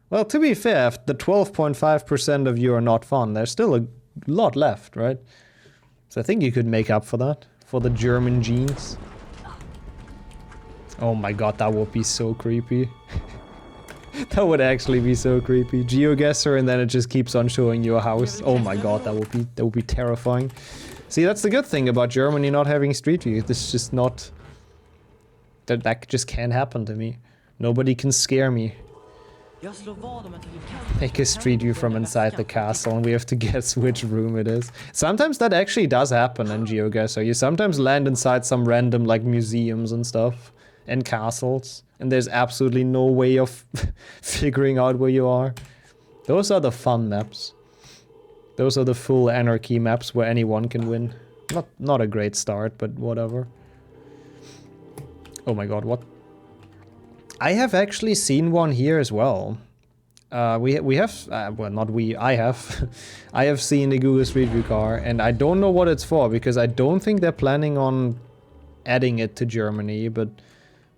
Well, to be fair, if the 12.5% of you are not fun, there's still a lot left, right? So I think you could make up for that, for the German genes. Oh my god, that would be so creepy. That would actually be so creepy. GeoGuessr, and then it just keeps on showing you a house. Oh my god, that would be terrifying. See, that's the good thing about Germany not having Street View. This is just not... That just can't happen to me. Nobody can scare me. Make a Street View from inside the castle and we have to guess which room it is. Sometimes that actually does happen in GeoGuessr. You sometimes land inside some random like museums and stuff and castles, and there's absolutely no way of figuring out where you are. Those are the fun maps. Those are the full anarchy maps where anyone can win. Not a great start, but whatever. Oh my god, what? I have actually seen one here as well. We have, well, not we, I have. I have seen the Google Street View car, and I don't know what it's for, because I don't think they're planning on adding it to Germany, but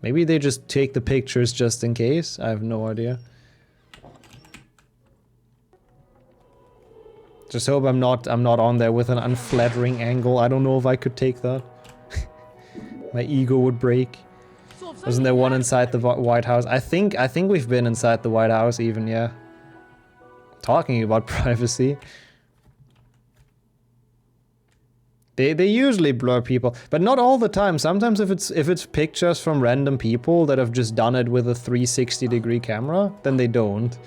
maybe they just take the pictures just in case. I have no idea. Just hope I'm not on there with an unflattering angle. I don't know if I could take that. My ego would break. Wasn't there one inside the White House? I think we've been inside the White House even, yeah. Talking about privacy. They usually blur people, but not all the time. Sometimes if it's pictures from random people that have just done it with a 360-degree camera, then they don't.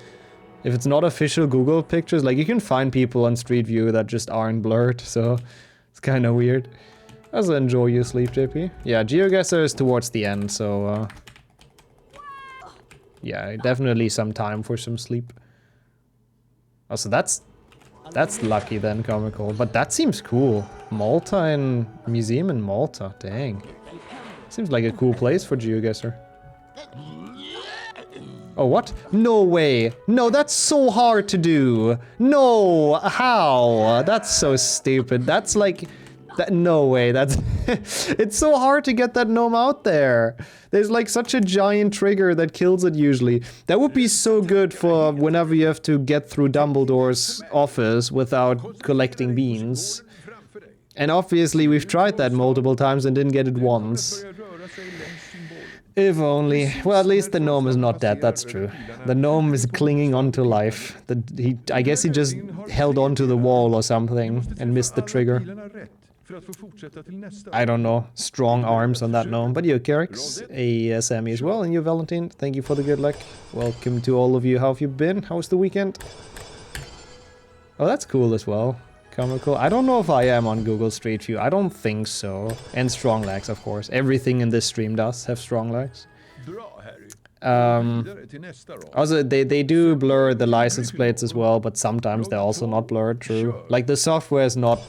If it's not official Google pictures, like you can find people on Street View that just aren't blurred, so it's kind of weird. Also enjoy your sleep, JP. Yeah, GeoGuessr is towards the end, so yeah, definitely some time for some sleep. Also, that's lucky then, comical. But that seems cool. Malta and museum in Malta, dang. Seems like a cool place for GeoGuessr. Oh, what? No way. No, that's so hard to do. No, how? That's so stupid. That's like... no way, that's... it's so hard to get that gnome out there. There's like such a giant trigger that kills it usually. That would be so good for whenever you have to get through Dumbledore's office without collecting beans. And obviously we've tried that multiple times and didn't get it once. If only. Well, at least the gnome is not dead, that's true. The gnome is clinging on to life. I guess he just held onto the wall or something and missed the trigger. I don't know. Strong arms on that gnome. But you, Kerix, a Sammy as well, and you, Valentine. Thank you for the good luck. Welcome to all of you. How have you been? How was the weekend? Oh, that's cool as well. Comical. I don't know if I am on Google Street View. I don't think so. And strong lags, of course. Everything in this stream does have strong lags. Also, they do blur the license plates as well, but sometimes they're also not blurred, true. Like, the software is not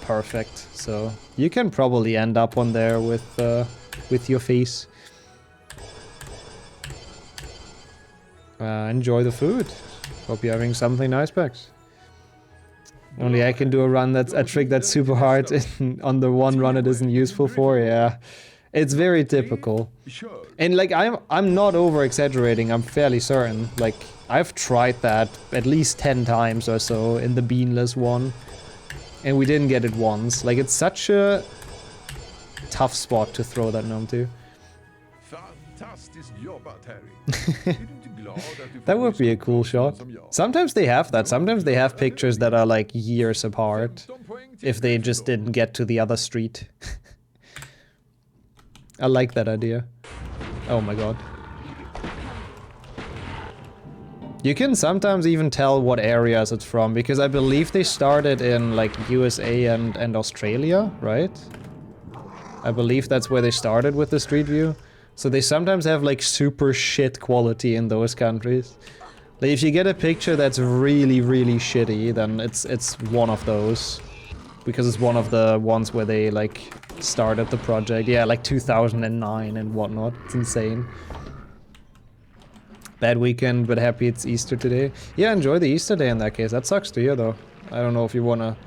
perfect, so you can probably end up on there with your face. Enjoy the food. Hope you're having something nice, Bex. Only I can do a trick that's super hard on the one run it isn't useful for, yeah. It's very typical. And like, I'm not over exaggerating, I'm fairly certain. Like, I've tried that at least 10 times or so in the beanless one. And we didn't get it once. Like, it's such a tough spot to throw that gnome to. That would be a cool shot. Sometimes they have that. Sometimes they have pictures that are like years apart. If they just didn't get to the other street. I like that idea. Oh my god. You can sometimes even tell what areas it's from, because I believe they started in like USA and Australia, right? I believe that's where they started with the Street View. So they sometimes have like super shit quality in those countries. Like if you get a picture that's really, really shitty, then it's one of those. Because it's one of the ones where they like started the project. Yeah, like 2009 and whatnot. It's insane. Bad weekend, but happy it's Easter today. Yeah, enjoy the Easter day in that case. That sucks to hear though. I don't know if you wanna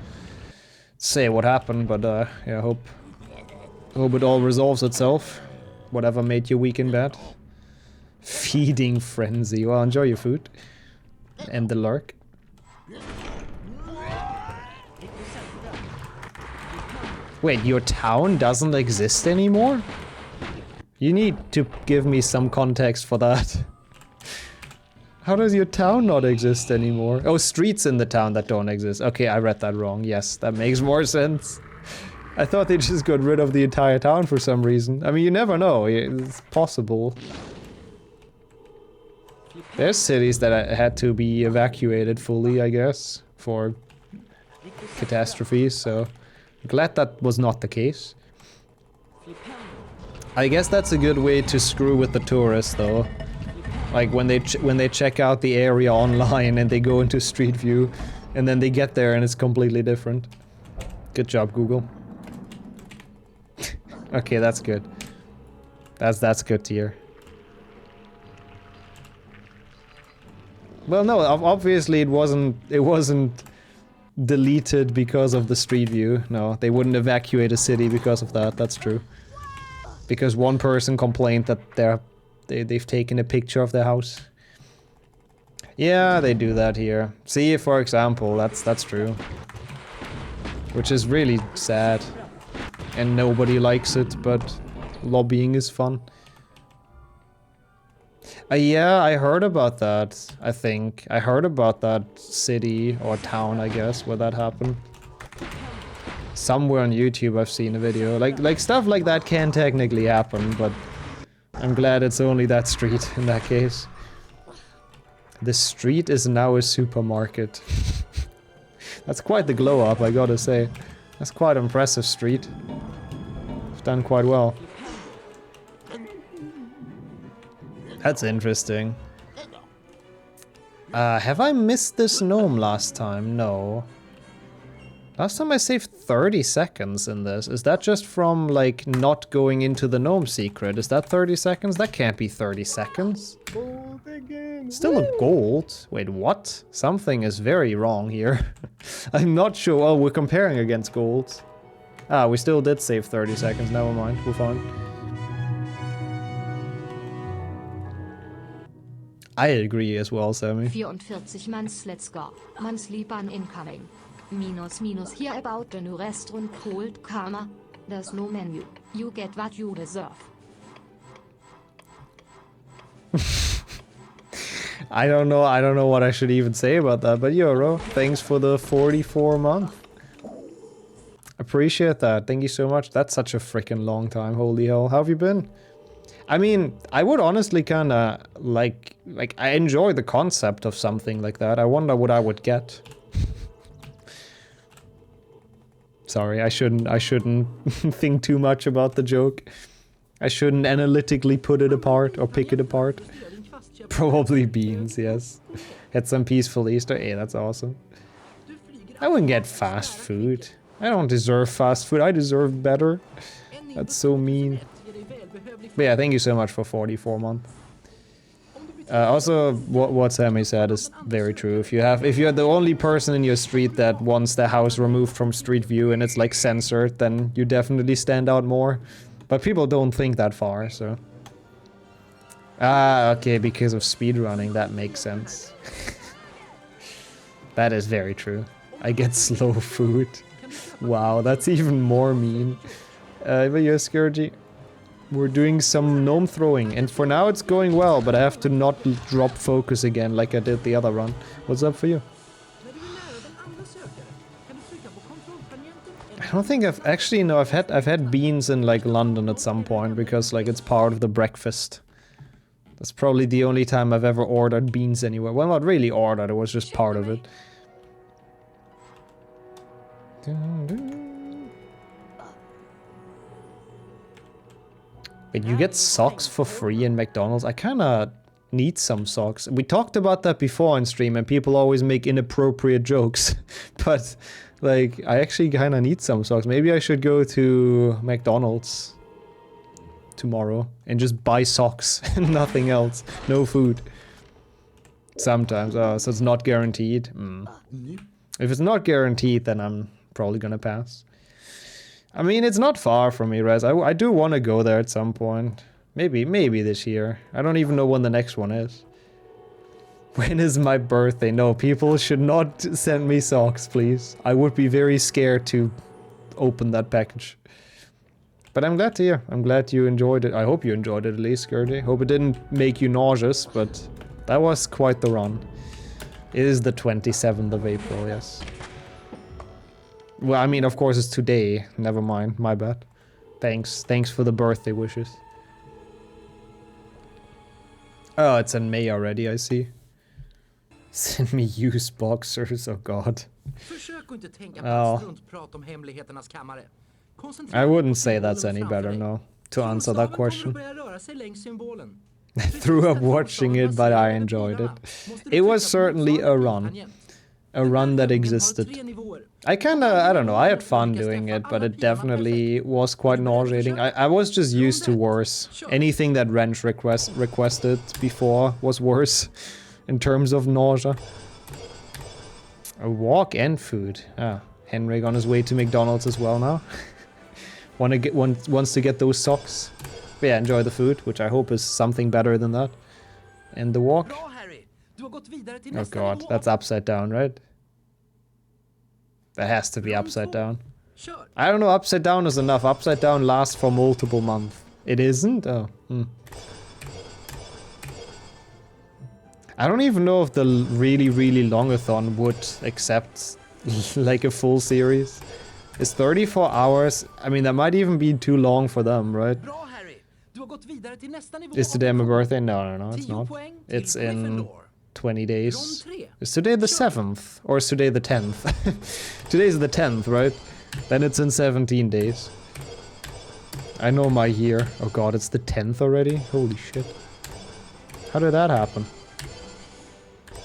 say what happened, but yeah, hope it all resolves itself. Whatever made your weekend bad. Feeding frenzy. Well, enjoy your food. End the lurk. Wait, your town doesn't exist anymore? You need to give me some context for that. How does your town not exist anymore? Oh, streets in the town that don't exist. Okay, I read that wrong. Yes, that makes more sense. I thought they just got rid of the entire town for some reason. I mean, you never know. It's possible. There's cities that had to be evacuated fully, I guess, for catastrophes, so I'm glad that was not the case. I guess that's a good way to screw with the tourists, though. Like when they check out the area online and they go into Street View, and then they get there and it's completely different. Good job, Google. Okay, that's good. That's good to hear. Well, no, obviously it wasn't deleted because of the Street View. No, they wouldn't evacuate a city because of that. That's true. Because one person complained that they've taken a picture of their house. Yeah, they do that here. See, for example, that's true. Which is really sad. And nobody likes it, but lobbying is fun. Yeah, I heard about that, I think. I heard about that city or town, I guess, where that happened. Somewhere on YouTube I've seen a video. Like stuff like that can technically happen, but I'm glad it's only that street in that case. The street is now a supermarket. That's quite the glow up, I gotta say. That's quite an impressive street. It's done quite well. That's interesting. Have I missed this gnome last time? No. Last time I saved 30 seconds in this. Is that just from, like, not going into the gnome secret? Is that 30 seconds? That can't be 30 seconds. Gold again. Still a gold. Wait, what? Something is very wrong here. I'm not sure. Oh, we're comparing against golds. Ah, we still did save 30 seconds. Never mind. We're fine. I agree as well, Sammy. 44 months, let's go. Months Liban incoming. Minus here about the new restaurant called Karma. There's no menu. You get what you deserve. I don't know what I should even say about that, but Euro, thanks for the 44 month. Appreciate that. Thank you so much. That's such a freaking long time. Holy hell. How have you been? I mean, I would honestly kind of like I enjoy the concept of something like that. I wonder what I would get. Sorry, I shouldn't think too much about the joke. I shouldn't analytically put it apart or pick it apart. Probably beans, yes. Had some peaceful Easter. Hey, that's awesome. I wouldn't get fast food. I don't deserve fast food. I deserve better. That's so mean. But yeah, thank you so much for 44 months. Also, what Sammy said is very true. If you're the only person in your street that wants their house removed from Street View and it's like censored, then you definitely stand out more. But people don't think that far, so. Ah, okay, because of speedrunning, that makes sense. That is very true. I get slow food. Wow, that's even more mean. But yes, Scourgy. We're doing some gnome throwing, and for now it's going well, but I have to not drop focus again like I did the other run. What's up for you? I don't think I've actually, no, I've had beans in like London at some point because like it's part of the breakfast. That's probably the only time I've ever ordered beans anywhere. Well, not really ordered, it was just part of it. Wait, you get socks for free in McDonald's? I kinda need some socks. We talked about that before on stream and people always make inappropriate jokes. But, like, I actually kinda need some socks. Maybe I should go to McDonald's tomorrow and just buy socks and nothing else. No food. Sometimes. Oh, so it's not guaranteed? If it's not guaranteed, then I'm probably gonna pass. I mean, it's not far from me, Rez. I do want to go there at some point. Maybe this year. I don't even know when the next one is. When is my birthday? No, people should not send me socks, please. I would be very scared to open that package. But I'm glad to hear. I'm glad you enjoyed it. I hope you enjoyed it at least, Gertie. Hope it didn't make you nauseous, but that was quite the run. It is the 27th of April, yes. Well, I mean, of course it's today. Never mind, my bad. Thanks for the birthday wishes. Oh, it's in May already, I see. Send me used boxers, oh god. Oh. I wouldn't say that's any better, no. To answer that question. I threw up watching it, but I enjoyed it. It was certainly a run. A run that existed. I don't know, I had fun doing it, but it definitely was quite nauseating. I was just used to worse. Anything that Wrench requested before was worse in terms of nausea. A walk and food. Ah, Henrik on his way to McDonald's as well now. Wants to get those socks. But yeah, enjoy the food, which I hope is something better than that. And the walk. Oh god, that's upside down, right? That has to be upside down. I don't know, upside down is enough. Upside down lasts for multiple months. It isn't? Oh. I don't even know if the really longathon would accept like a full series. It's 34 hours. I mean, that might even be too long for them, right? Is today my birthday? No, it's not. It's in 20 days. Is today the 7th? Or is today the 10th? Today's the 10th, right? Then it's in 17 days. I know my year. Oh god, it's the 10th already? Holy shit. How did that happen?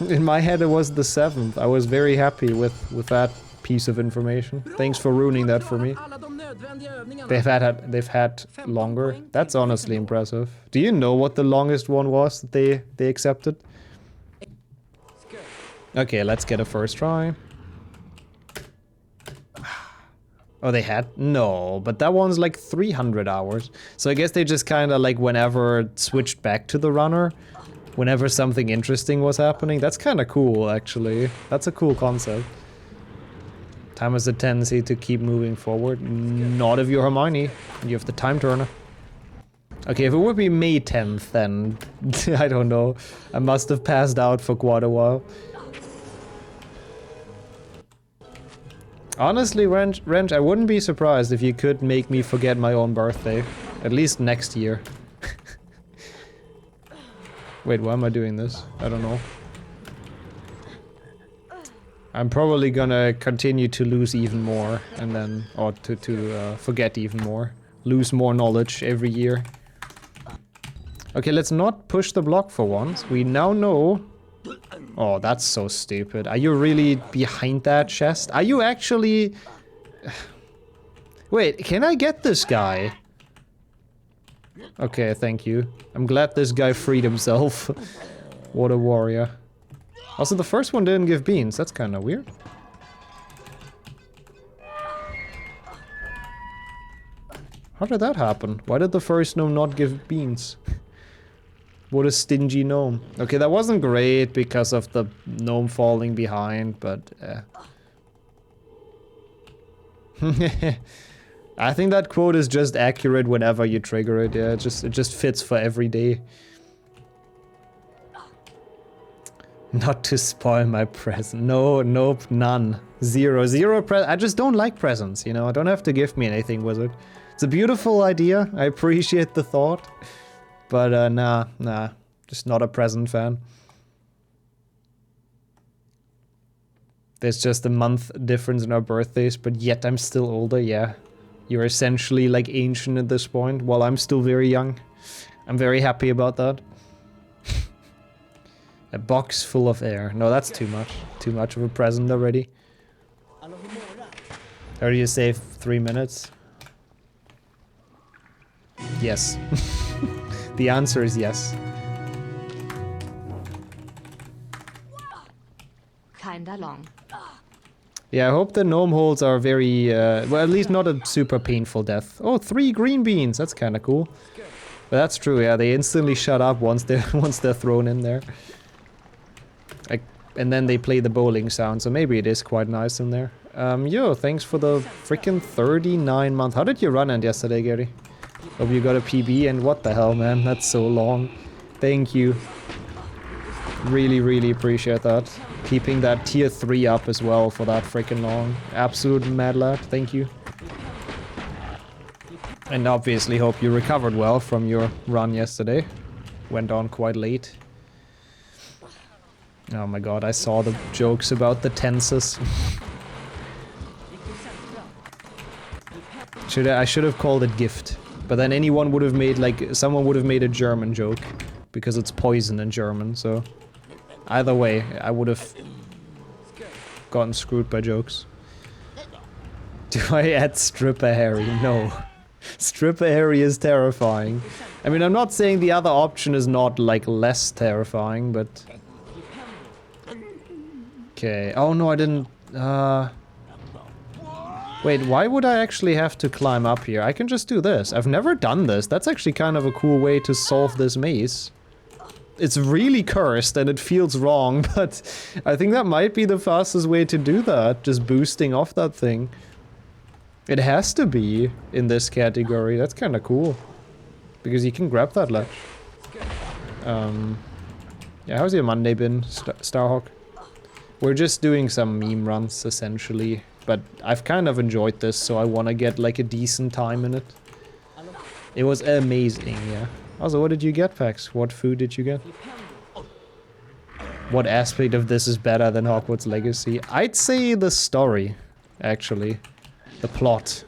In my head it was the 7th. I was very happy with that piece of information. Thanks for ruining that for me. They've had longer. That's honestly impressive. Do you know what the longest one was that they accepted? Okay, let's get a first try. Oh, they had? No, but that one's like 300 hours. So I guess they just kind of like whenever switched back to the runner, whenever something interesting was happening. That's kind of cool, actually. That's a cool concept. Time has a tendency to keep moving forward. Not if you're Hermione. You have the time turner. Okay, if it would be May 10th, then I don't know. I must have passed out for quite a while. Honestly, Wrench, I wouldn't be surprised if you could make me forget my own birthday. At least next year. Wait, why am I doing this? I don't know. I'm probably gonna continue to lose even more, and then, or to forget even more. Lose more knowledge every year. Okay, let's not push the block for once. We now know... Oh, that's so stupid. Are you really behind that chest? Are you actually... Wait, can I get this guy? Okay, thank you. I'm glad this guy freed himself. What a warrior. Also, the first one didn't give beans. That's kind of weird. How did that happen? Why did the first gnome not give beans? What a stingy gnome. Okay, that wasn't great because of the gnome falling behind, but... I think that quote is just accurate whenever you trigger it. Yeah, it just fits for every day. Not to spoil my present. No, nope, none. Zero present. I just don't like presents, you know? I don't have to give me anything, wizard. It's a beautiful idea. I appreciate the thought. But, nah. Just not a present fan. There's just a month difference in our birthdays, but yet I'm still older, yeah. You're essentially, like, ancient at this point, while I'm still very young. I'm very happy about that. A box full of air. No, that's too much. Too much of a present already. How do you save 3 minutes? Yes. The answer is yes. Kinda long. Yeah, I hope the gnome holes are very, well, at least not a super painful death. Oh, 3 green beans. That's kind of cool. But that's true, yeah. They instantly shut up once they're thrown in there. And then they play the bowling sound, so maybe it is quite nice in there. Yo, thanks for the freaking 39 month. How did your run end yesterday, Gary? Hope you got a PB, and what the hell, man, that's so long. Thank you. Really, really appreciate that. Keeping that tier 3 up as well for that freaking long. Absolute mad lad, thank you. And obviously hope you recovered well from your run yesterday. Went on quite late. Oh my god, I saw the jokes about the tenses. I should have called it gift. But then anyone would have made, like, someone would have made a German joke. Because it's poison in German, so... Either way, I would have gotten screwed by jokes. Do I add Stripper Harry? No. Stripper Harry is terrifying. I mean, I'm not saying the other option is not, like, less terrifying, but... Okay. Oh no, I didn't... Wait, why would I actually have to climb up here? I can just do this. I've never done this. That's actually kind of a cool way to solve this maze. It's really cursed and it feels wrong, but I think that might be the fastest way to do that. Just boosting off that thing. It has to be in this category. That's kind of cool. Because you can grab that ledge. Yeah, how's your Monday been, Starhawk? We're just doing some meme runs, essentially. But I've kind of enjoyed this, so I want to get like a decent time in it. It was amazing, yeah. Also, what did you get, Pax? What food did you get? What aspect of this is better than Hogwarts Legacy? I'd say the story, actually. The plot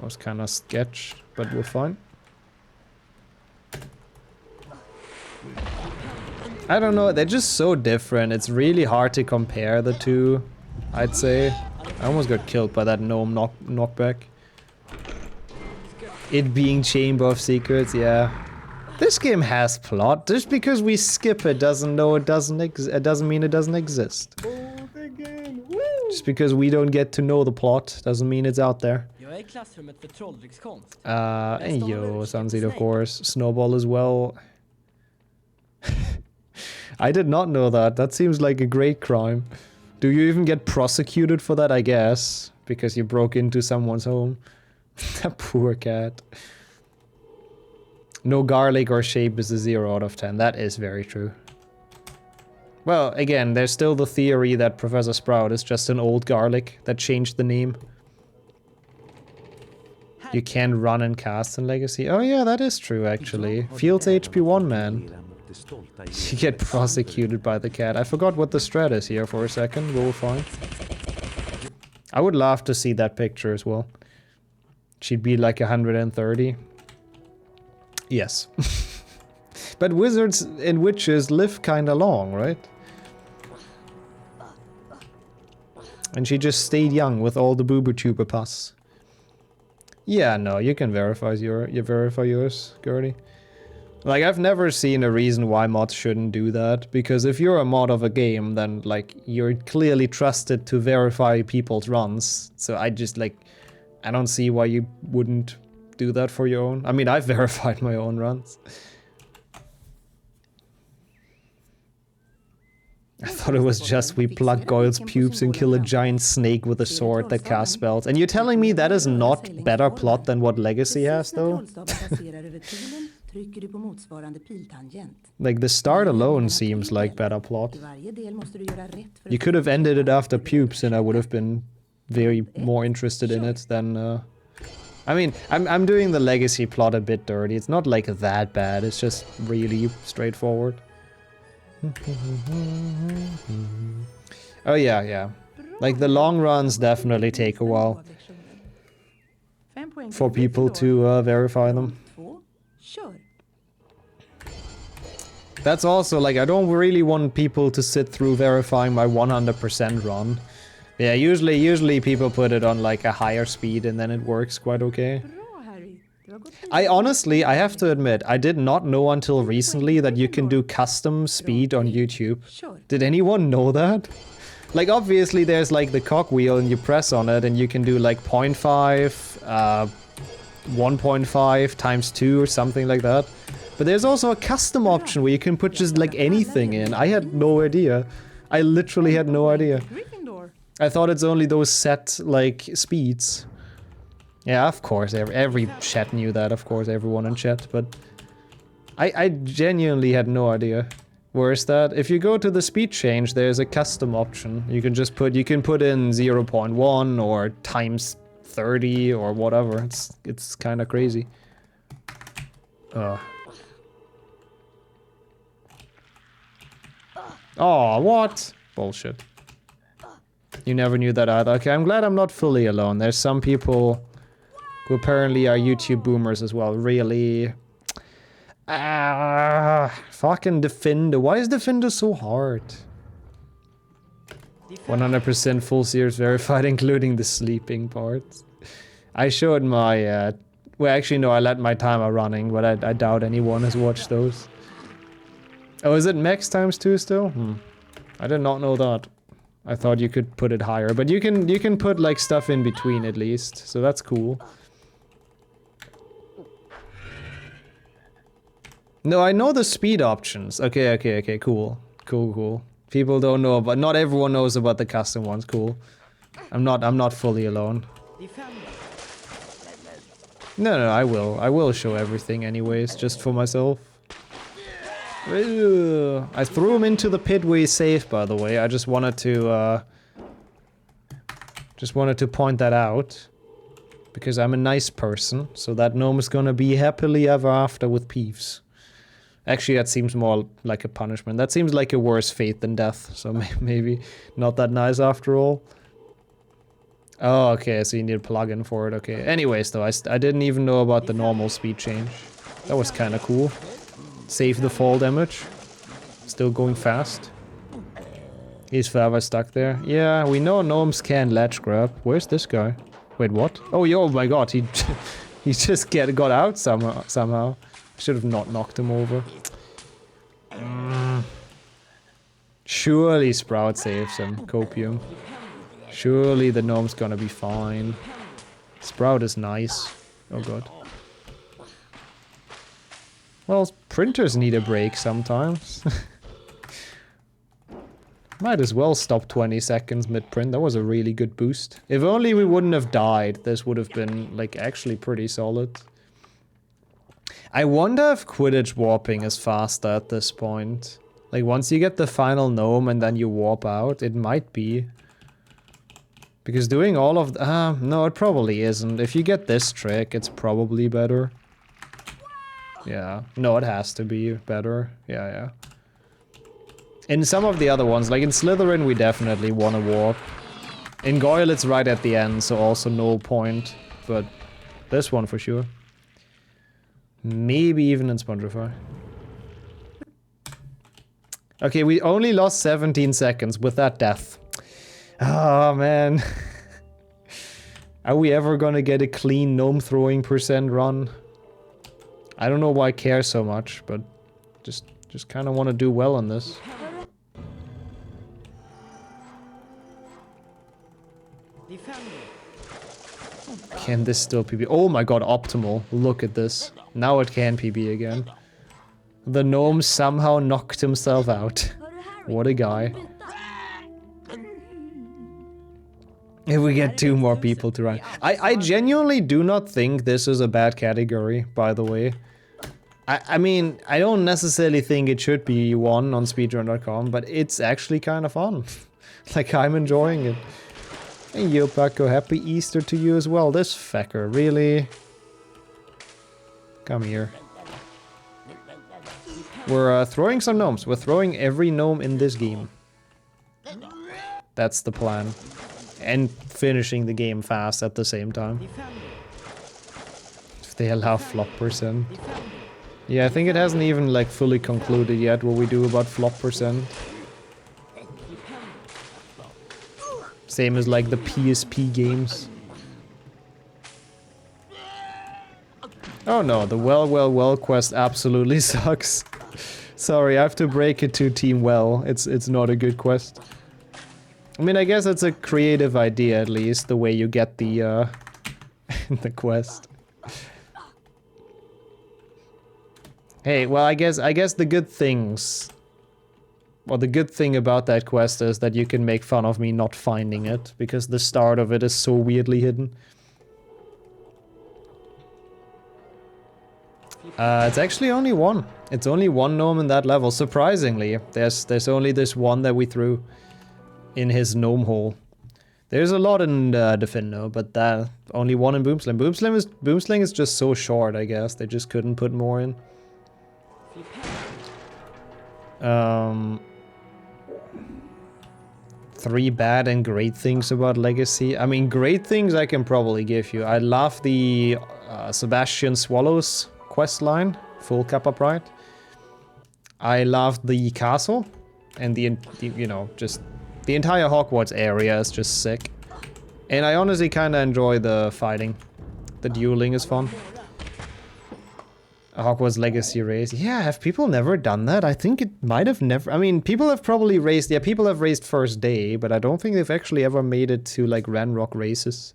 was kind of sketch, but we're fine. I don't know, they're just so different. It's really hard to compare the two, I'd say. I almost got killed by that gnome knockback. It being Chamber of Secrets, yeah. This game has plot. Just because we skip it doesn't mean it doesn't exist. Just because we don't get to know the plot doesn't mean it's out there. And yo, Sunseed of course. Snowball as well. I did not know that. That seems like a great crime. Do you even get prosecuted for that, I guess? Because you broke into someone's home. That poor cat. No garlic or shape is a 0 out of 10. That is very true. Well, again, there's still the theory that Professor Sprout is just an old garlic that changed the name. You can run and cast in Legacy. Oh yeah, that is true, actually. Fields HP 1, man. You get prosecuted by the cat. I forgot what the strat is here for a second, but we're fine. I would love to see that picture as well. She'd be like 130. Yes. But wizards and witches live kinda long, right? And she just stayed young with all the boober tuber pus. Yeah, no, you can verify yours, Gertie. Like, I've never seen a reason why mods shouldn't do that, because if you're a mod of a game, then, like, you're clearly trusted to verify people's runs. So I just, like, I don't see why you wouldn't do that for your own. I mean, I've verified my own runs. I thought it was just we pluck Goyle's pubes and kill a giant snake with a sword that casts spells. And you're telling me that is not better plot than what Legacy has, though? Like, the start alone seems like better plot. You could have ended it after pubes and I would have been very more interested in it than... I mean, I'm doing the Legacy plot a bit dirty. It's not like that bad, it's just really straightforward. Oh yeah, yeah. Like, the long runs definitely take a while for people to verify them. That's also, like, I don't really want people to sit through verifying my 100% run. Yeah, usually people put it on, like, a higher speed and then it works quite okay. I honestly, I have to admit, I did not know until recently that you can do custom speed on YouTube. Did anyone know that? Like, obviously there's, like, the cogwheel and you press on it and you can do, like, 0.5, 1.5 times 2 or something like that. But there's also a custom option where you can put just, like, anything in. I had no idea. I literally had no idea. Gryffindor. I thought it's only those set, like, speeds. Yeah, of course, every chat knew that, of course, everyone in chat, but... I genuinely had no idea. Where is that? If you go to the speed change, there's a custom option. You can just put, you can put in 0.1 or times 30 or whatever. It's kind of crazy. Oh, what? Bullshit. You never knew that either. Okay, I'm glad I'm not fully alone. There's some people who apparently are YouTube boomers as well. Really? Fucking Defender. Why is Defender so hard? 100% full series verified, including the sleeping parts. I showed my, well, actually, no, I let my timer running, but I doubt anyone has watched those. Oh, is it max times 2 still? I did not know that. I thought you could put it higher, but you can put, like, stuff in between at least, so that's cool. No, I know the speed options. Okay, cool. Cool. People don't know about, not everyone knows about the custom ones, cool. I'm not fully alone. No, I will show everything anyways, just for myself. I threw him into the pit where he's safe, by the way. I just wanted to point that out. Because I'm a nice person, so that gnome is gonna be happily ever after with Peeves. Actually, that seems more like a punishment. That seems like a worse fate than death, so maybe not that nice after all. Oh, okay, so you need a plugin for it, okay. Anyways, though, I didn't even know about the normal speed change. That was kind of cool. Save the fall damage. Still going fast. He's forever stuck there. Yeah, we know gnomes can ledge grab. Where's this guy? Wait, what? Oh my god, he just got out somehow. Should have not knocked him over. Surely Sprout saves him. Copium. Surely the gnome's gonna be fine. Sprout is nice. Oh god. Well, printers need a break sometimes. Might as well stop 20 seconds mid-print. That was a really good boost. If only we wouldn't have died, this would have been, like, actually pretty solid. I wonder if Quidditch warping is faster at this point. Like, once you get the final gnome and then you warp out, it might be. Because doing all of no, it probably isn't. If you get this trick, it's probably better. Yeah. No, it has to be better. Yeah. In some of the other ones, like in Slytherin, we definitely want to warp. In Goyle, it's right at the end, so also no point. But this one for sure. Maybe even in Spongify. Okay, we only lost 17 seconds with that death. Oh, man. Are we ever gonna get a clean gnome throwing % run? I don't know why I care so much, but just kind of want to do well on this. Can this still PB? Oh my god, optimal. Look at this. Now it can PB again. The gnome somehow knocked himself out. What a guy. If we get 2 more people to run. I genuinely do not think this is a bad category, by the way. I mean, I don't necessarily think it should be 1 on speedrun.com, but it's actually kind of fun. Like, I'm enjoying it. Hey, yo, Paco, happy Easter to you as well. This fecker, really? Come here. We're throwing some gnomes. We're throwing every gnome in this game. That's the plan. And finishing the game fast at the same time. If they allow flop %. Yeah, I think it hasn't even, like, fully concluded yet what we do about flop %. Same as, like, the PSP games. Oh no, the well quest absolutely sucks. Sorry, I have to break it to Team Well. It's not a good quest. I mean, I guess it's a creative idea, at least, the way you get the, the quest. Hey, well, I guess the good things Well, the good thing about that quest is that you can make fun of me not finding it, because the start of it is so weirdly hidden. It's actually only one. It's only one gnome in that level, surprisingly. There's only this one that we threw in his gnome hole. There's a lot in Gryffindor, but that only one in Boomslang. Boomslang is just so short, I guess. They just couldn't put more in. Three bad and great things about Legacy. I mean, great things I can probably give you. I love the Sebastian Swallows quest line, full Kappa Pride. I love the castle, and the you know, just the entire Hogwarts area is just sick. And I honestly kind of enjoy the fighting. The dueling is fun. A Hogwarts Legacy race. Yeah, have people never done that? I think it might have never. I mean, people have probably raced. Yeah, people have raced first day, but I don't think they've actually ever made it to like Ranrock races.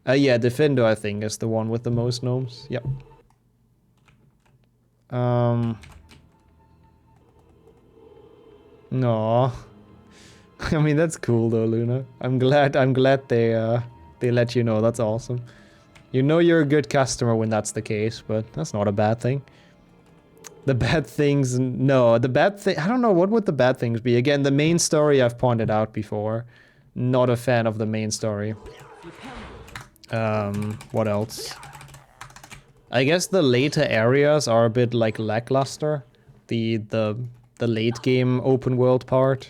Yeah, Gryffindor I think is the one with the most gnomes. Yep. No. I mean, that's cool though, Luna. I'm glad they let you know. That's awesome. You know you're a good customer when that's the case, but that's not a bad thing. The bad things, no, the bad thing, I don't know, what would the bad things be? Again, the main story I've pointed out before. Not a fan of the main story. What else? I guess the later areas are a bit like lackluster. The late game open world part.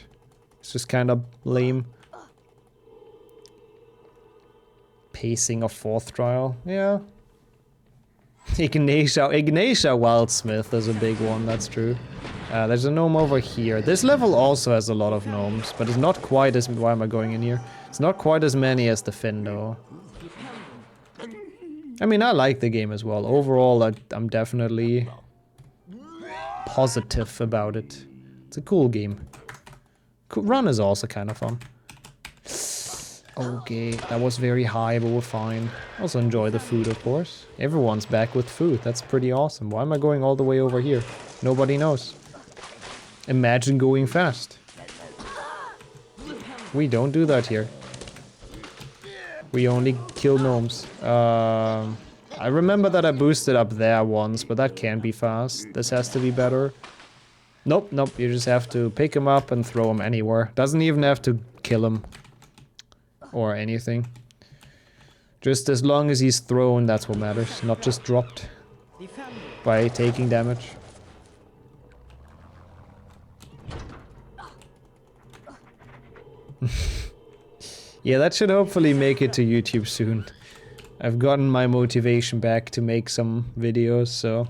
It's just kind of lame. Pacing of fourth trial, yeah. Ignatia Wildsmith is a big one, that's true. There's a gnome over here. This level also has a lot of gnomes, but it's not quite as... Why am I going in here? It's not quite as many as the Gryffindor. I mean, I like the game as well. Overall, I'm definitely positive about it. It's a cool game. Run is also kind of fun. Okay, that was very high, but we're fine. Also enjoy the food, of course. Everyone's back with food. That's pretty awesome. Why am I going all the way over here? Nobody knows. Imagine going fast. We don't do that here. We only kill gnomes. I remember that I boosted up there once, but that can't be fast. This has to be better. Nope, nope. You just have to pick him up and throw him anywhere. Doesn't even have to kill him. Or anything. Just as long as he's thrown, that's what matters. Not just dropped. By taking damage. Yeah, that should hopefully make it to YouTube soon. I've gotten my motivation back to make some videos, so...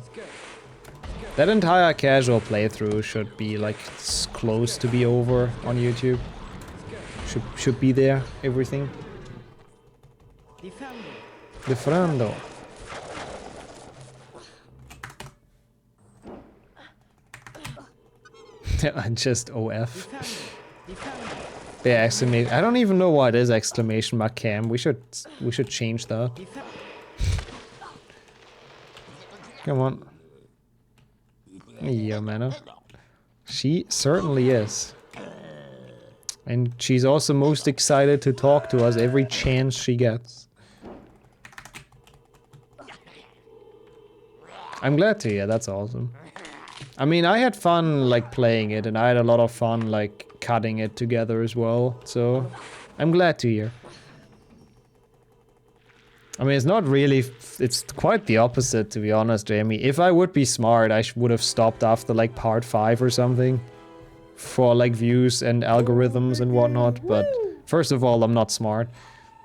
That entire casual playthrough should be like close to be over on YouTube. Should be there, everything. Gryffindor. Just OF. Yeah, exclamation. I don't even know what is exclamation mark cam. We should change that. Come on. Yeah, man. She certainly is. And she's also most excited to talk to us every chance she gets. I'm glad to hear, that's awesome. I mean, I had fun, like, playing it, and I had a lot of fun, like, cutting it together as well, so I'm glad to hear. I mean, it's not really... It's quite the opposite, to be honest, Jamie. If I would be smart, I would have stopped after, like, part 5 or something. For, like, views and algorithms and whatnot, but... First of all, I'm not smart.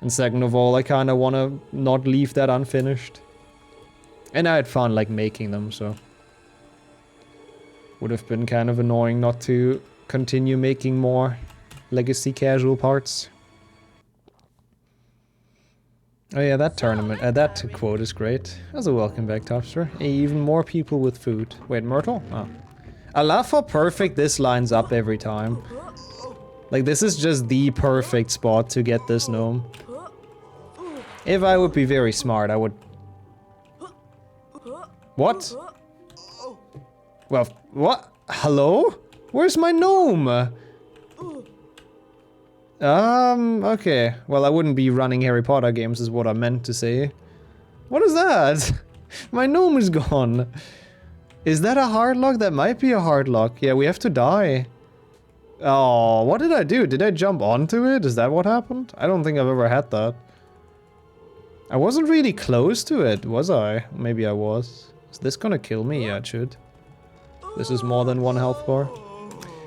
And second of all, I kinda wanna not leave that unfinished. And I had fun, like, making them, so... Would have been kind of annoying not to continue making more Legacy casual parts. Oh yeah, that tournament, that quote is great. Also welcome back, Topster. Even more people with food. Wait, Myrtle? Oh. I love how perfect this lines up every time. Like, this is just the perfect spot to get this gnome. If I would be very smart, I would... What? Well, what? Hello? Where's my gnome? Okay. Well, I wouldn't be running Harry Potter games is what I meant to say. What is that? My gnome is gone. Is that a hard lock? That might be a hard lock. Yeah, we have to die. Oh, what did I do? Did I jump onto it? Is that what happened? I don't think I've ever had that. I wasn't really close to it, was I? Maybe I was. Is this gonna kill me? Yeah, it should. This is more than 1 health bar.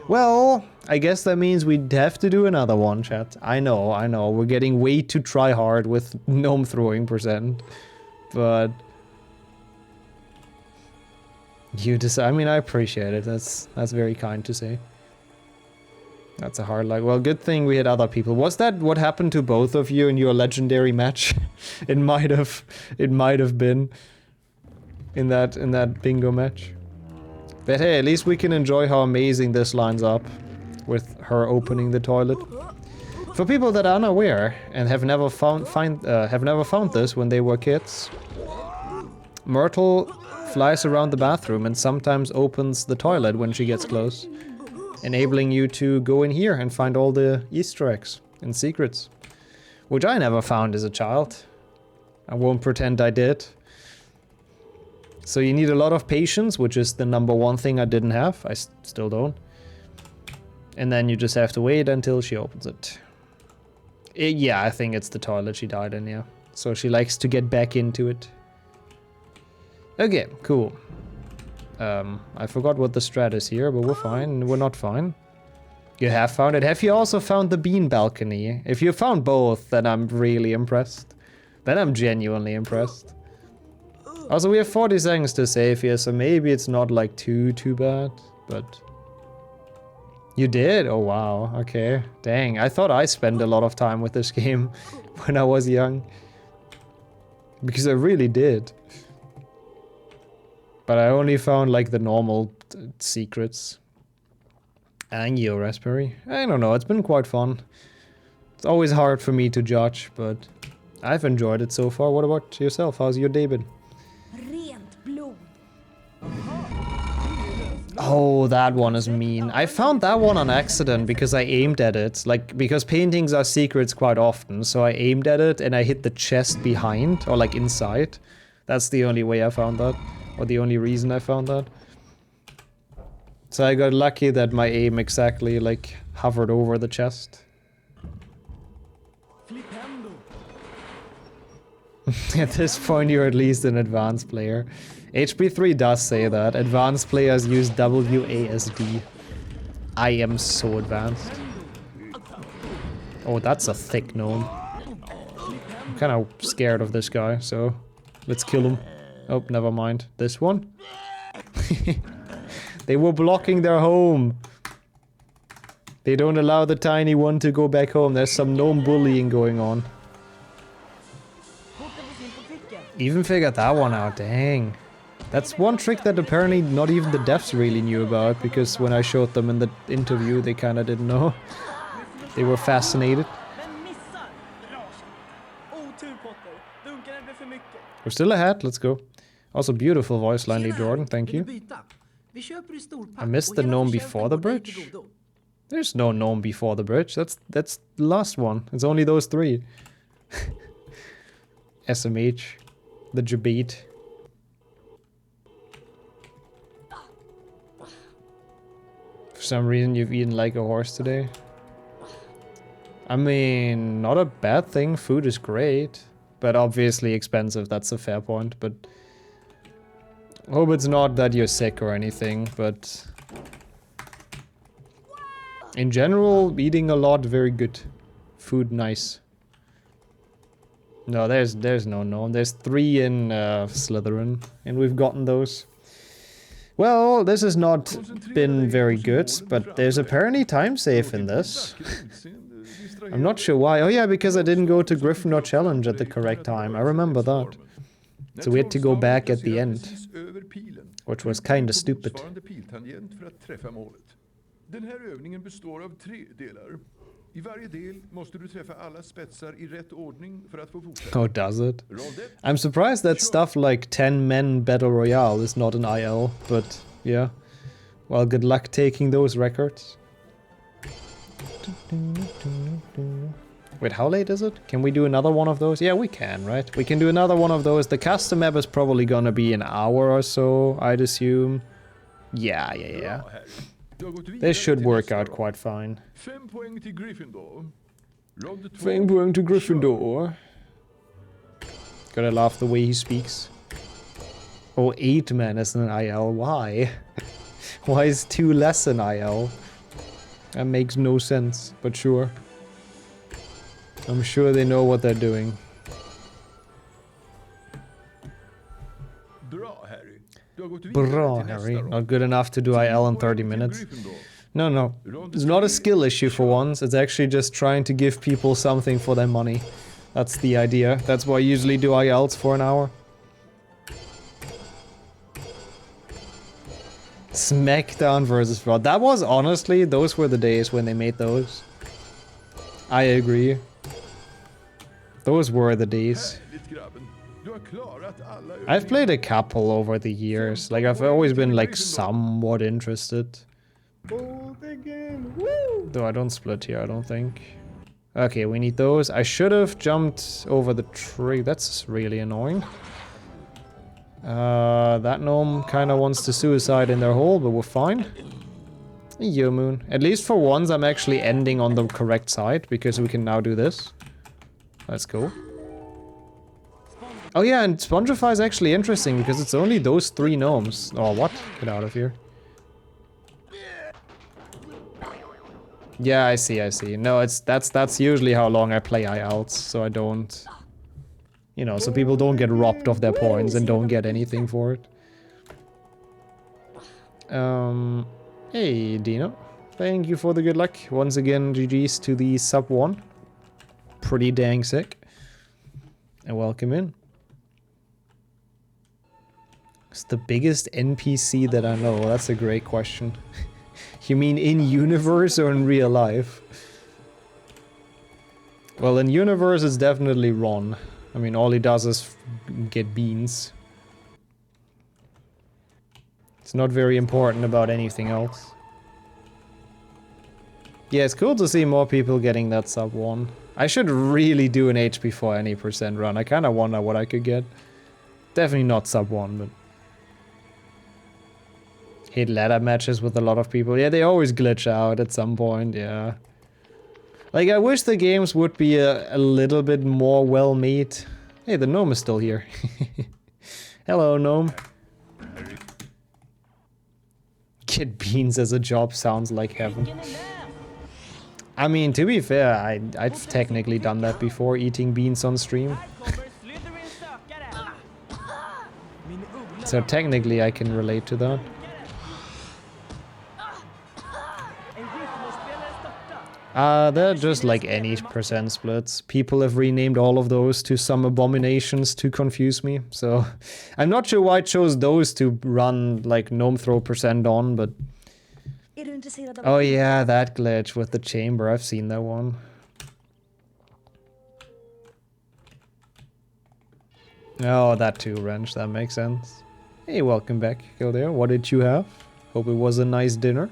Well, I guess that means we'd have to do another one, chat. I know. We're getting way too try hard with gnome throwing %. But... you decide. I mean, I appreciate it. That's very kind to say. That's a hard luck. Well, good thing we had other people. Was that what happened to both of you in your legendary match? It might have been in that bingo match. But hey, at least we can enjoy how amazing this lines up with her opening the toilet. For people that are unaware and have never found this when they were kids, Myrtle flies around the bathroom and sometimes opens the toilet when she gets close, enabling you to go in here and find all the Easter eggs and secrets, which I never found as a child. I won't pretend I did. So you need a lot of patience, which is the #1 thing I didn't have. I still don't. And then you just have to wait until she opens it. Yeah, I think it's the toilet she died in, yeah. So she likes to get back into it. Okay, cool. I forgot what the strat is here, but we're fine. We're not fine. You have found it. Have you also found the bean balcony? If you found both, then I'm really impressed. Then I'm genuinely impressed. Also, we have 40 seconds to save here, so maybe it's not like too bad, but... You did? Oh wow, okay. Dang, I thought I spent a lot of time with this game when I was young. Because I really did. But I only found like the normal secrets. Angio raspberry. I don't know, it's been quite fun. It's always hard for me to judge, but I've enjoyed it so far. What about yourself? How's your day been? Oh, that one is mean. I found that one on accident because I aimed at it. Like, because paintings are secrets quite often, so I aimed at it and I hit the chest behind, or like inside. That's the only way I found that, or the only reason I found that. So I got lucky that my aim exactly, like, hovered over the chest. At this point, you're at least an advanced player. HP3 does say that. Advanced players use WASD. I am so advanced. Oh, that's a thick gnome. I'm kind of scared of this guy, so let's kill him. Oh, never mind. This one? They were blocking their home. They don't allow the tiny one to go back home. There's some gnome bullying going on. Even figured that one out, dang. That's one trick that apparently not even the devs really knew about, because when I showed them in the interview, they kinda didn't know. They were fascinated. We're still ahead, let's go. Also, beautiful voice line, Lee Jordan, thank you. I missed the gnome before the bridge? There's no gnome before the bridge, that's the last one. It's only those 3. SMH. The Jabate. For some reason you've eaten like a horse today. I mean, not a bad thing. Food is great. But obviously expensive, that's a fair point. But hope it's not that you're sick or anything, but in general, eating a lot, very good. Food, nice. No, there's no gnome. There's 3 in Slytherin, and we've gotten those. Well, this has not been very good, but there's apparently time save in this. I'm not sure why. Oh yeah, because I didn't go to Gryffindor Challenge at the correct time. I remember that. So we had to go back at the end, which was kinda stupid. Den här övningen består av 3 delar. I varje del måste du träffa alla spetsar I rätt ordning för att få fortsätta. Oh, does it? I'm surprised that stuff like 10 men battle royale is not an IL, but yeah. Well, good luck taking those records. Wait, how late is it? Can we do another one of those? Yeah, we can, right? We can do another one of those. The custom map is probably gonna be an hour or so, I'd assume. Yeah. Bra, Harry. Du har gått vidare This should till work nästa out rond. quite fine. 5 poäng till Gryffindor. Rond 2. 5 poäng to Gryffindor. Gotta laugh the way he speaks. Oh, 8 man is an IL. Why? Why is 2 less than IL? That makes no sense, but sure. I'm sure they know what they're doing. Bra, Harry. Du har gått vidare Bra, till nästa Harry. rond. Not good enough to do IL in 30 minutes. No. It's not a skill issue for once. It's actually just trying to give people something for their money. That's the idea. That's why I usually do ILs for an hour. Smackdown versus Raw. That was honestly, those were the days when they made those. I agree. Those were the days. Härligt, grabben. Du har klarat alla I've played a couple over the years. Like, I've always been, like, somewhat interested. Though I don't split here, I don't think. Okay, we need those. I should have jumped over the tree. That's really annoying. That gnome kind of wants to suicide in their hole, but we're fine. Yo, Moon. At least for once, I'm actually ending on the correct side, because we can now do this. Let's go. Oh yeah, and Spongify is actually interesting, because it's only those 3 gnomes. Oh, what? Get out of here. Yeah, I see. No, that's usually how long I play IELTS, so I don't... You know, so people don't get robbed of their points and don't get anything for it. Hey, Dino. Thank you for the good luck. Once again, GG's to the sub 1. Pretty dang sick. And welcome in. It's the biggest NPC that I know. That's a great question. You mean in universe or in real life? Well, in universe it's definitely Ron. I mean, all he does is get beans. It's not very important about anything else. Yeah, it's cool to see more people getting that sub 1. I should really do an HP for any % run. I kind of wonder what I could get. Definitely not sub 1, but... Hate ladder matches with a lot of people. Yeah, they always glitch out at some point, yeah. Like, I wish the games would be a little bit more well-made. Hey, the gnome is still here. Hello, gnome. Get beans as a job sounds like heaven. I mean, to be fair, I've technically done that before, eating beans on stream. So technically I can relate to that. They're just like any % splits. People have renamed all of those to some abominations to confuse me. So I'm not sure why I chose those to run like gnome throw % on, but... Oh yeah, that glitch with the chamber. I've seen that one. Oh, that too, Wrench. That makes sense. Hey, welcome back, Kildare. What did you have? Hope it was a nice dinner.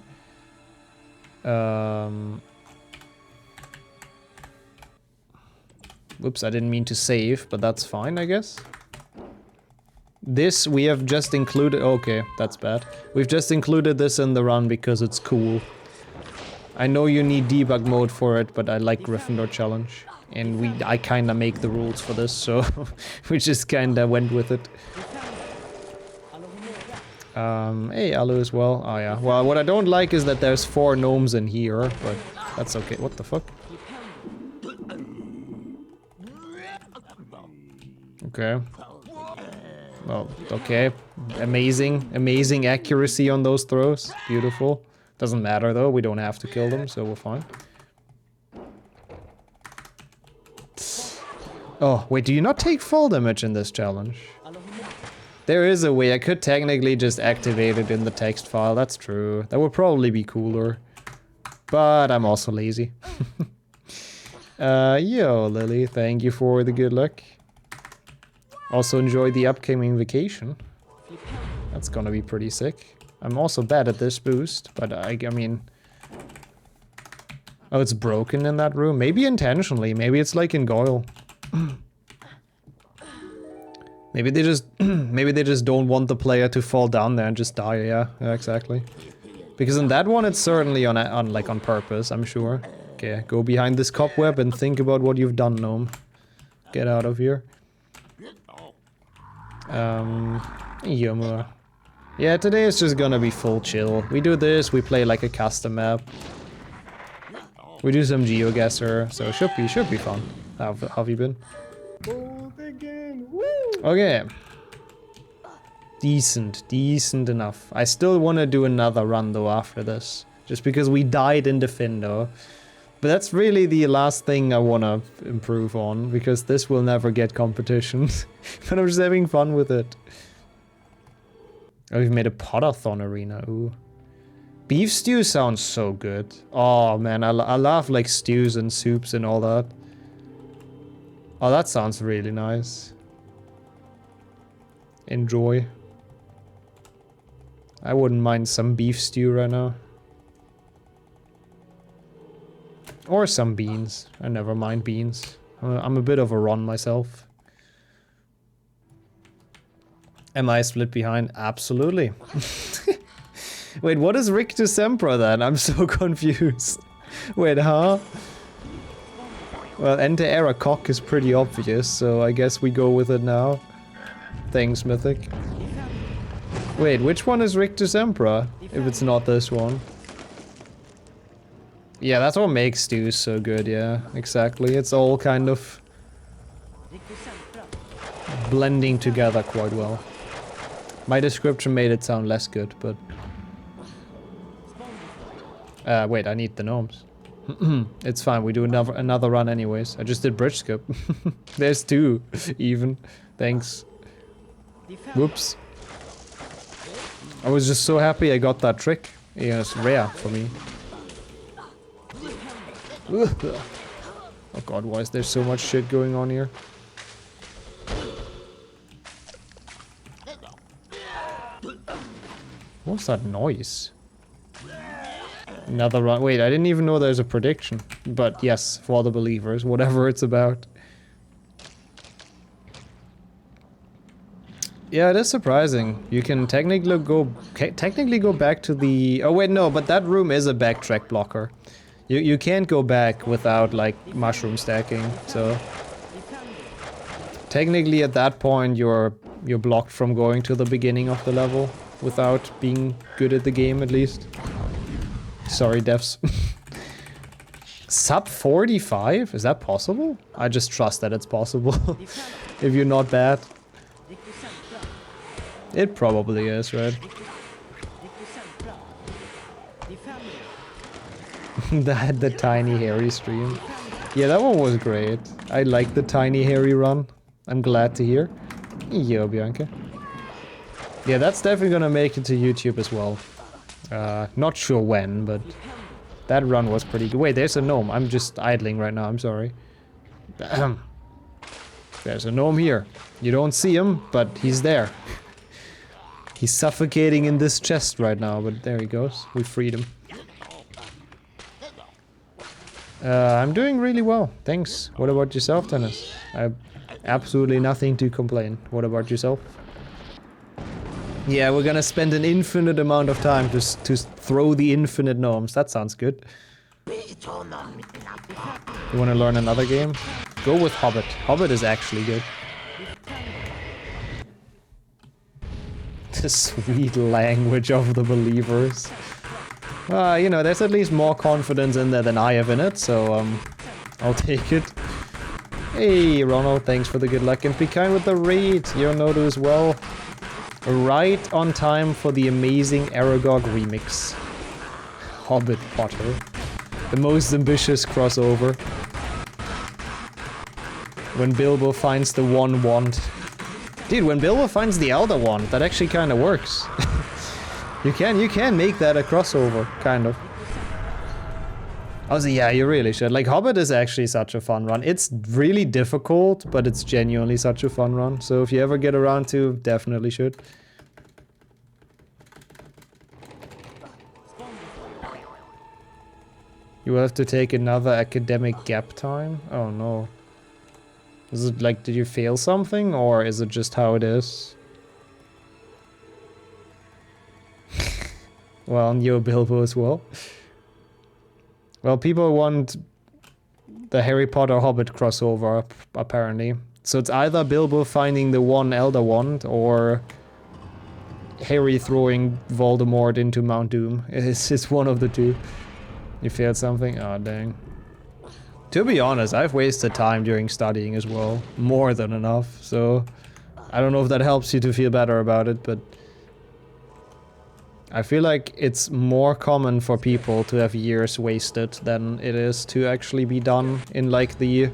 Whoops, I didn't mean to save, but that's fine, I guess. This we have just included... Okay, that's bad. We've just included this in the run because it's cool. I know you need debug mode for it, but I like Gryffindor challenge. And I kinda make the rules for this, so we just kinda went with it. Hey, Alu as well. Oh yeah. Well, what I don't like is that there's 4 gnomes in here, but that's okay. What the fuck? Okay. Well, okay. Amazing accuracy on those throws. Beautiful. Doesn't matter though, we don't have to kill them, so we're fine. Oh, wait, do you not take fall damage in this challenge? There is a way, I could technically just activate it in the text file, that's true. That would probably be cooler. But I'm also lazy. Yo, Lily, thank you for the good luck. Also enjoy the upcoming vacation. That's gonna be pretty sick. I'm also bad at this boost, but I mean... Oh, it's broken in that room? Maybe intentionally, maybe it's like in Goyle. Maybe they just don't want the player to fall down there and just die, yeah exactly. Because in that one it's certainly on purpose, I'm sure. Okay, go behind this cobweb and think about what you've done, Gnome. Get out of here. Yummer. Yeah, today is just gonna be full chill. We do this, we play like a custom map. We do some GeoGuessr, so should be fun. How have you been? Okay. Decent enough. I still want to do another run though after this. Just because we died in Gryffindor. But that's really the last thing I want to improve on, because this will never get competitions. But I'm just having fun with it. Oh, we've made a Potathon arena, ooh. Beef stew sounds so good. Oh man, I love like stews and soups and all that. Oh, that sounds really nice. Enjoy. I wouldn't mind some beef stew right now. Or some beans. I never mind beans. I'm a bit of a run myself. Am I split behind? Absolutely. Wait, what is Rick to Sempra then? I'm so confused. Wait, huh? Well, Enter Cock is pretty obvious, so I guess we go with it now. Thanks, Mythic. Wait, which one is Rick to Sempra? If it's not this one. Yeah, that's what makes stews so good, yeah. Exactly. It's all kind of blending together quite well. My description made it sound less good, but... wait, I need the gnomes. It's fine, we do another run anyways. I just did bridge skip. There's 2, even. Thanks. Whoops. I was just so happy I got that trick. Yeah, it's rare for me. Oh god, why is there so much shit going on here? What's that noise? Another run. Wait, I didn't even know there's a prediction. But yes, for the believers, whatever it's about. Yeah, it is surprising. You can technically go back to the... Oh wait, no, but that room is a backtrack blocker. You can't go back without like mushroom stacking, so... Technically at that point you're blocked from going to the beginning of the level without being good at the game at least. Sorry, devs. Sub 45? Is that possible? I just trust that it's possible. If you're not bad. It probably is, right? the tiny hairy stream. Yeah, that one was great. I like the tiny hairy run. I'm glad to hear. Yo, Bianca. Yeah, that's definitely gonna make it to YouTube as well. Not sure when, but that run was pretty good. Wait, there's a gnome. I'm just idling right now. I'm sorry. There's a gnome here. You don't see him, but he's there. He's suffocating in this chest right now, but there he goes. We freed him. I'm doing really well. Thanks. What about yourself, Dennis? I have absolutely nothing to complain. What about yourself? Yeah, we're gonna spend an infinite amount of time to throw the infinite gnomes. That sounds good. You wanna learn another game? Go with Hobbit. Hobbit is actually good. The sweet language of the believers. You know, there's at least more confidence in there than I have in it, so I'll take it. Hey, Ronald, thanks for the good luck, and be kind with the raid. You're Nodu as well. Right on time for the amazing Aragog remix. Hobbit Potter. The most ambitious crossover. When Bilbo finds the one wand. Dude, when Bilbo finds the Elder Wand, that actually kind of works. You can make that a crossover, kind of. Also, yeah, you really should. Like, Hobbit is actually such a fun run. It's really difficult, but it's genuinely such a fun run. So if you ever get around to, definitely should. You will have to take another academic gap time? Oh no. Is it like, did you fail something, or is it just how it is? Well, and you're Bilbo as well. Well, people want the Harry Potter Hobbit crossover, apparently. So it's either Bilbo finding the one Elder Wand, or Harry throwing Voldemort into Mount Doom. It's one of the two. You failed something? Oh, dang. To be honest, I've wasted time during studying as well. More than enough, so... I don't know if that helps you to feel better about it, but... I feel like it's more common for people to have years wasted than it is to actually be done in like the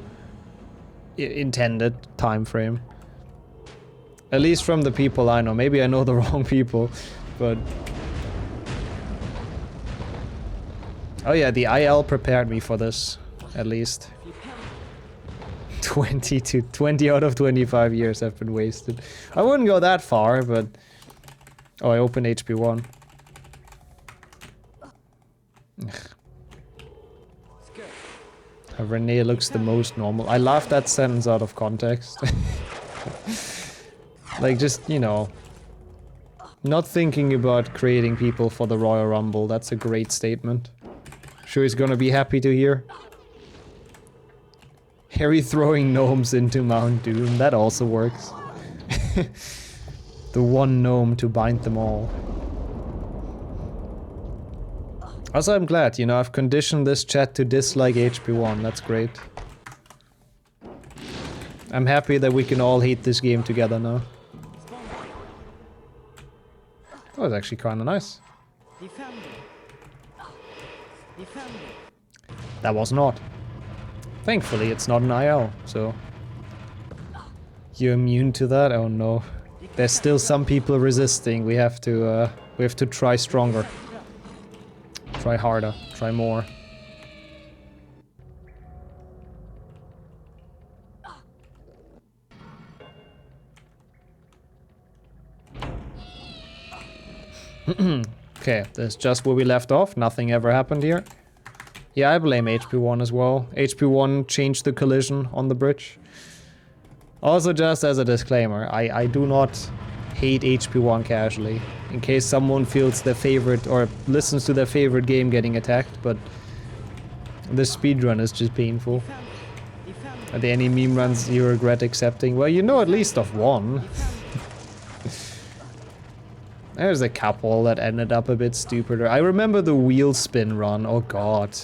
intended time frame. At least from the people I know. Maybe I know the wrong people, but... Oh yeah, the IL prepared me for this, at least. 20 out of 25 years have been wasted. I wouldn't go that far, but... Oh, I opened HP1. Renee looks the most normal. I laughed that sentence out of context. Like, just, you know... Not thinking about creating people for the Royal Rumble, that's a great statement. Sure he's gonna be happy to hear. Harry throwing gnomes into Mount Doom, that also works. The one gnome to bind them all. Also, I'm glad, you know, I've conditioned this chat to dislike HP1, that's great. I'm happy that we can all hate this game together now. Oh, it's actually kinda nice. That was not. Thankfully, it's not an IL, so... You're immune to that? Oh no. There's still some people resisting, we have to try stronger. Try harder, try more. Okay, that's just where we left off, nothing ever happened here. Yeah, I blame HP1 as well. HP1 changed the collision on the bridge. Also, just as a disclaimer, I do not hate HP1 casually. In case someone feels their favorite or listens to their favorite game getting attacked, but this speedrun is just painful. Are there any meme runs you regret accepting? Well, you know at least of one. There's a couple that ended up a bit stupider. I remember the wheel spin run, oh god.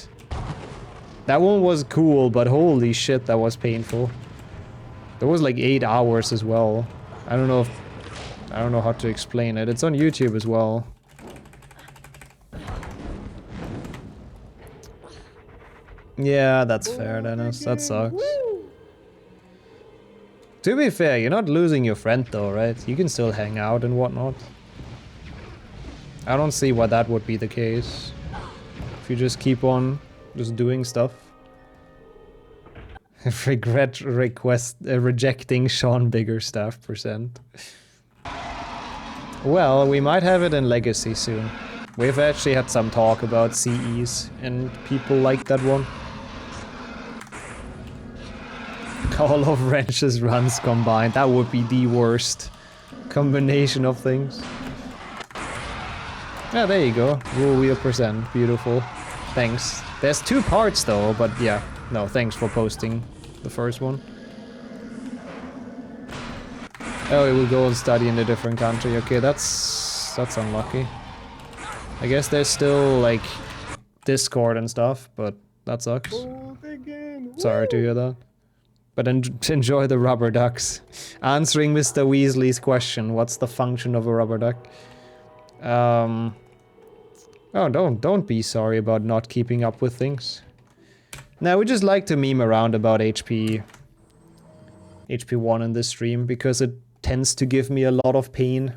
That one was cool, but holy shit, that was painful. There was like 8 hours as well. I don't know how to explain it. It's on YouTube as well. Yeah, that's fair, Dennis. That sucks. To be fair, you're not losing your friend though, right? You can still hang out and whatnot. I don't see why that would be the case. If you just keep on just doing stuff. Rejecting Sean Biggerstaff %. Well, we might have it in Legacy soon. We've actually had some talk about CEs, and people like that one. All of Wrench's runs combined, that would be the worst combination of things. Yeah, there you go. Rule wheel %. Beautiful. Thanks. There's 2 parts though, but yeah. No, thanks for posting the first one. Oh, he will go and study in a different country. Okay, that's unlucky. I guess there's still like Discord and stuff, but that sucks. Sorry to hear that. But enjoy the rubber ducks. Answering Mr. Weasley's question, what's the function of a rubber duck? Oh, don't be sorry about not keeping up with things. Now, we just like to meme around about HP1 in this stream, because it tends to give me a lot of pain